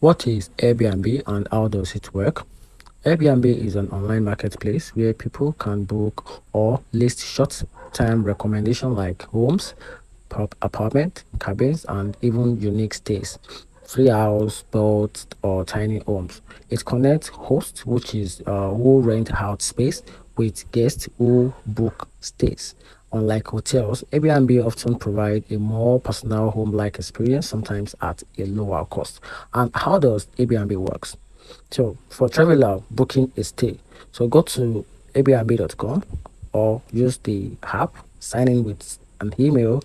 What is Airbnb and how does it work? Airbnb is an online marketplace where people can book or list short-term recommendations like homes, apartment, cabins, and even unique stays, free house, boats, or tiny homes. It connects hosts, which is who rent out space, with guests who book stays. Unlike hotels, Airbnb often provide a more personal home-like experience, sometimes at a lower cost. And how does Airbnb works? So for traveler booking a stay, so go to airbnb.com or use the app, sign in with an email,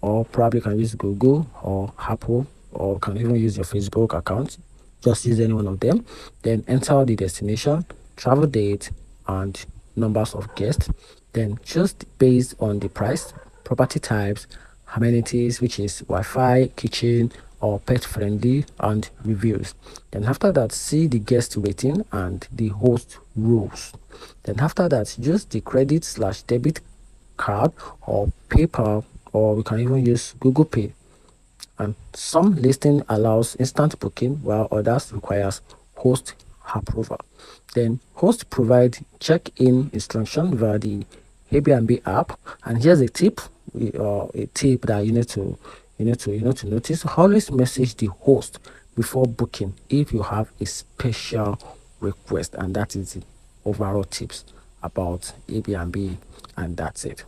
or probably can use Google or Apple, or can even use your Facebook account. Just use any one of them. Then enter the destination, travel date, and numbers of guests. Then choose based on the price, property types, amenities, which is Wi-Fi, kitchen, or pet friendly, and reviews. Then after that, see the guest rating and the host rules. Then after that, use the credit/debit card or PayPal, or we can even use Google Pay. And some listing allows instant booking while others requires host approval. Then host provide check-in instruction via the Airbnb app. And here's a tip, a tip that you need to notice. Always message the host before booking if you have a special request, and that is the overall tips about Airbnb, and that's it.